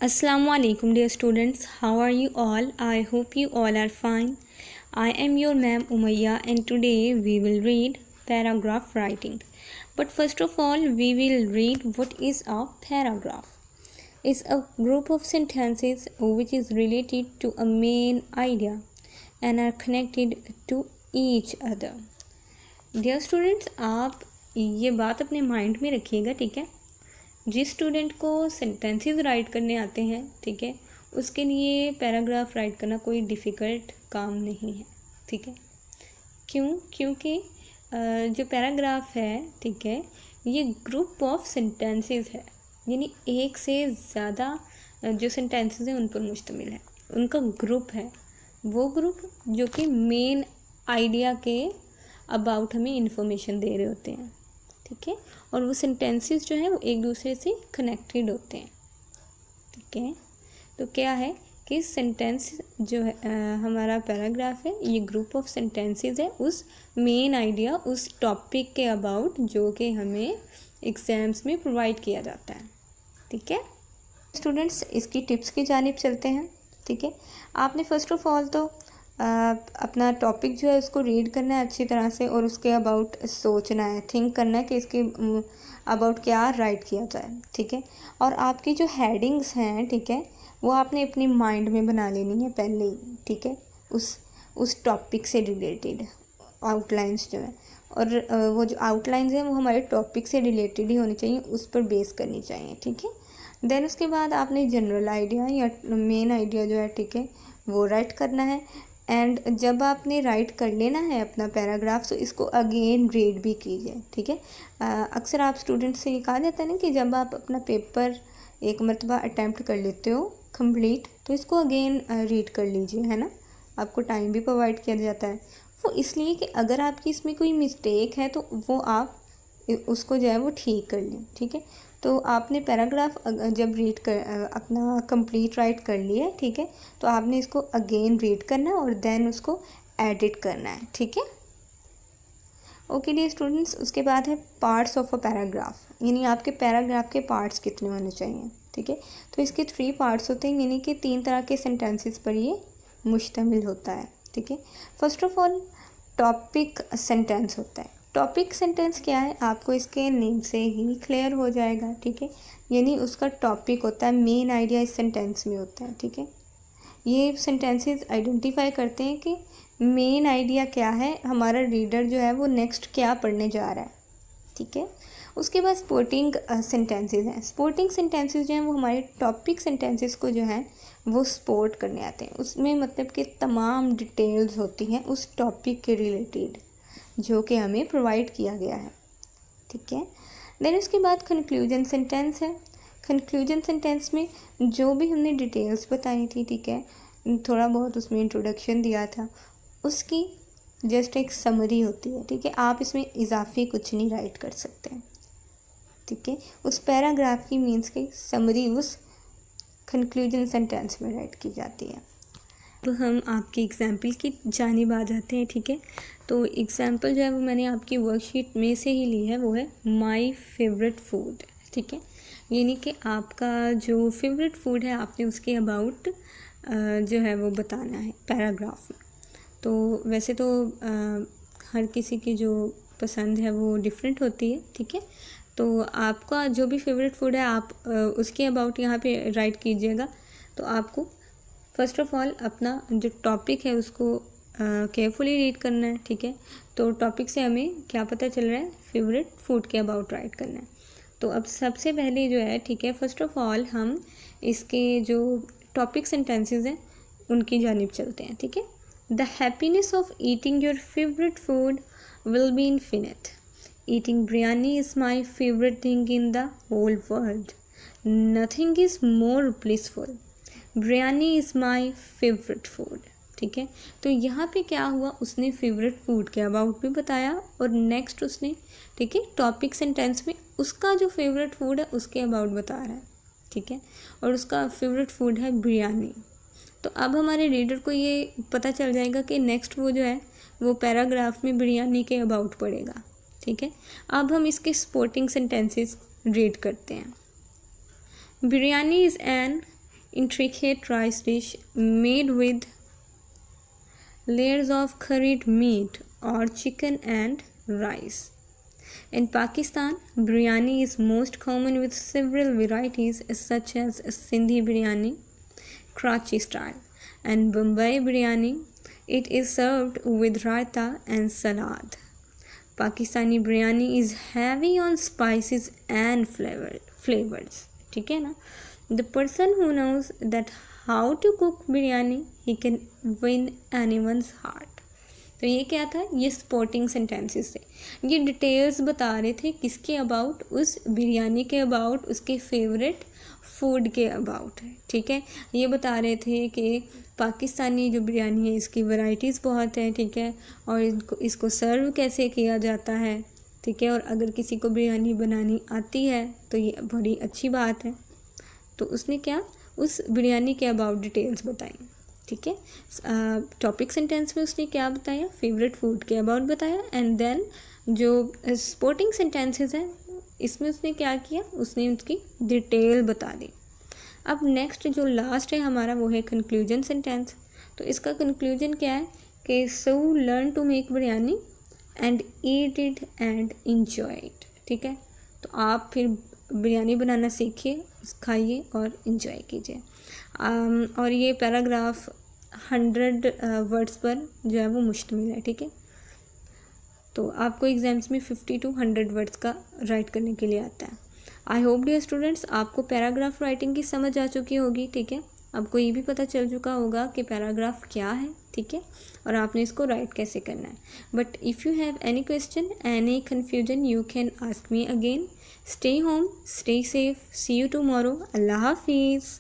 Assalamu alaikum dear students, how are you all? I hope you all are fine. I am your ma'am Umayya and today we will read paragraph writing. But first of all we will read what is a paragraph. It's a group of sentences which is related to a main idea and are connected to each other. Dear students, आप ये बात अपने mind में रखिएगा, ठीक है। जिस student को सेंटेंसेस राइट करने आते हैं, ठीक है, उसके लिए पैराग्राफ राइट करना कोई डिफ़िकल्ट काम नहीं है, ठीक है। क्योंकि जो पैराग्राफ है, ठीक है, ये ग्रुप ऑफ सेंटेंसेस है, यानी एक से ज़्यादा जो सेंटेंसेस हैं उन पर मुश्तमिल है, उनका ग्रुप है। वो ग्रुप जो कि मेन आइडिया के अबाउट हमें इंफॉर्मेशन दे रहे होते हैं, ठीक है, और वो सेंटेंसेस जो हैं वो एक दूसरे से कनेक्टेड होते हैं, ठीक है। तो क्या है कि सेंटेंस जो है हमारा पैराग्राफ है, ये ग्रुप ऑफ सेंटेंसेस है उस मेन आइडिया, उस टॉपिक के अबाउट जो कि हमें एग्ज़ाम्स में प्रोवाइड किया जाता है, ठीक है। स्टूडेंट्स, इसकी टिप्स की जानिब चलते हैं, ठीक है। आपने फ़र्स्ट ऑफ ऑल तो अपना टॉपिक जो है उसको रीड करना है अच्छी तरह से और उसके अबाउट सोचना है, थिंक करना है कि इसके अबाउट क्या राइट किया जाए, ठीक है। और आपकी जो हेडिंग्स हैं, ठीक है, वो आपने अपनी माइंड में बना लेनी है पहले ही, ठीक है, उस टॉपिक से रिलेटेड आउटलाइंस जो है, और वो जो आउटलाइंस हैं वो हमारे टॉपिक से रिलेटेड ही होनी चाहिए, उस पर बेस करनी चाहिए, ठीक है। देन उसके बाद आपने जनरल आइडिया या मेन आइडिया जो है, ठीक है, वो राइट करना है। एंड जब आपने राइट कर लेना है अपना पैराग्राफ, तो इसको अगेन रीड भी कीजिए, ठीक है। अक्सर आप स्टूडेंट से ये कहा जाता है ना कि जब आप अपना पेपर एक मरतबा अटैम्प्ट कर लेते हो कंप्लीट, तो इसको अगेन रीड कर लीजिए, है ना। आपको टाइम भी प्रोवाइड किया जाता है, वो इसलिए कि अगर आपकी इसमें कोई मिस्टेक है तो वो आप उसको जो है वो ठीक कर लें, ठीक है। तो आपने पैराग्राफ जब रीड कर अपना कंप्लीट राइट कर लिया, ठीक है, तो आपने इसको अगेन रीड करना है और देन उसको एडिट करना है, ठीक है। ओके डियर स्टूडेंट्स, उसके बाद है पार्ट्स ऑफ अ पैराग्राफ, यानी आपके पैराग्राफ के पार्ट्स कितने होने चाहिए, ठीक है। तो इसके 3 पार्ट्स होते हैं, यानी कि 3 तरह के सेंटेंसेस पर ये मुश्तमिल होता है, ठीक है। First of all topic sentence होता है। टॉपिक सेंटेंस क्या है, आपको इसके नेम से ही क्लियर हो जाएगा, ठीक है, यानी उसका टॉपिक होता है, मेन आइडिया इस सेंटेंस में होता है, ठीक है। ये सेंटेंसेस आइडेंटिफाई करते हैं कि मेन आइडिया क्या है, हमारा रीडर जो है वो नेक्स्ट क्या पढ़ने जा रहा है, ठीक है। उसके बाद स्पोर्टिंग सेंटेंसेस हैं। स्पोर्टिंग सेंटेंसेस जो हैं वो हमारे टॉपिक सेंटेंसेस को जो है वो सपोर्ट करने आते हैं, उसमें मतलब कि तमाम डिटेल्स होती हैं उस टॉपिक के रिलेटेड जो कि हमें प्रोवाइड किया गया है, ठीक है। देन उसके बाद कंक्लूजन सेंटेंस है। कंक्लूजन सेंटेंस में जो भी हमने डिटेल्स बताई थी, ठीक है, थोड़ा बहुत उसमें इंट्रोडक्शन दिया था, उसकी जस्ट एक समरी होती है, ठीक है। आप इसमें इजाफी कुछ नहीं राइट कर सकते, ठीक है। उस पैराग्राफ की मीन्स की समरी उस कंक्लूजन सेंटेंस में राइट की जाती है। तो हम आपके एग्ज़ाम्पल की जानिब आ जाते हैं, ठीक है। तो एग्ज़ाम्पल जो है वो मैंने आपकी वर्कशीट में से ही ली है, वो है माय फेवरेट फूड, ठीक है, यानी कि आपका जो फेवरेट फूड है आपने उसके अबाउट जो है वो बताना है पैराग्राफ में। तो वैसे तो हर किसी की जो पसंद है वो डिफरेंट होती है, ठीक है। तो आपका जो भी फेवरेट फूड है आप उसके अबाउट यहाँ पे राइट कीजिएगा। तो आपको फ़र्स्ट ऑफ़ ऑल अपना जो टॉपिक है उसको केयरफुली रीड करना है, ठीक है। तो टॉपिक से हमें क्या पता चल रहा है, फेवरेट फूड के अबाउट राइट करना है। तो अब सबसे पहले जो है, ठीक है, फ़र्स्ट ऑफ़ ऑल हम इसके जो टॉपिक सेंटेंसेस हैं उनकी जानिब चलते हैं, ठीक है। The happiness of eating your favourite food will be infinite. Eating biryani is my favourite thing in the whole world. Nothing is more blissful. Biryani is my favourite food, ठीक है। तो यहाँ पे क्या हुआ, उसने फेवरेट फूड के अबाउट भी बताया और नेक्स्ट उसने, ठीक है, टॉपिक सेंटेंस में उसका जो फेवरेट फूड है उसके अबाउट बता रहा है, ठीक है, और उसका फेवरेट फूड है बिरयानी। तो अब हमारे रीडर को ये पता चल जाएगा कि नेक्स्ट वो जो है वो पैराग्राफ में बिरयानी के अबाउट पढ़ेगा, ठीक है। अब हम इसके सपोर्टिंग सेंटेंसेस रीड करते हैं। Biryani is an intricate rice dish made with layers of curried meat or chicken and rice. In Pakistan, biryani is most common with several varieties such as Sindhi biryani, Karachi style, and Bombay biryani. It is served with raita and salad. Pakistani biryani is heavy on spices and flavors. ठीक है ना? The person who knows that how to cook biryani, he can win anyone's heart. तो ये क्या था? ये supporting sentences थे, ये डिटेल्स बता रहे थे किसके अबाउट, उस बिरयानी के अबाउट, उसके फेवरेट फूड के अबाउट है. ठीक है, ये बता रहे थे कि पाकिस्तानी जो बिरयानी है इसकी वैरायटीज़ बहुत है. ठीक है, और इसको सर्व कैसे किया जाता है. ठीक है, और अगर किसी को बिरयानी बनानी आती है तो ये बड़ी अच्छी बात है. तो उसने क्या, उस बिरयानी के अबाउट डिटेल्स बताई. ठीक है, टॉपिक सेंटेंस में उसने क्या बताया, फेवरेट फूड के अबाउट बताया. एंड देन जो सपोर्टिंग सेंटेंसेस हैं इसमें उसने क्या किया, उसने उसकी डिटेल बता दी. अब नेक्स्ट जो लास्ट है हमारा वो है कंक्लूजन सेंटेंस. तो इसका कंक्लूजन क्या है कि so learn to make biryani and eat it and enjoy it. ठीक है, तो आप फिर बिरयानी बनाना सीखिए, खाइए और इन्जॉय कीजिए. और ये पैराग्राफ 100 वर्ड्स पर जो है वो मुश्तमिल है. ठीक है, तो आपको एग्ज़ाम्स में 50 to 100 वर्ड्स का राइट करने के लिए आता है. आई होप डियर स्टूडेंट्स आपको पैराग्राफ राइटिंग की समझ आ चुकी होगी. ठीक है, आपको ये भी पता चल चुका होगा कि पैराग्राफ क्या है. ठीक है, और आपने इसको राइट कैसे करना है. But if you have any question, any confusion, you can ask me again. Stay home, stay safe, see you tomorrow. Allah हाफिज़.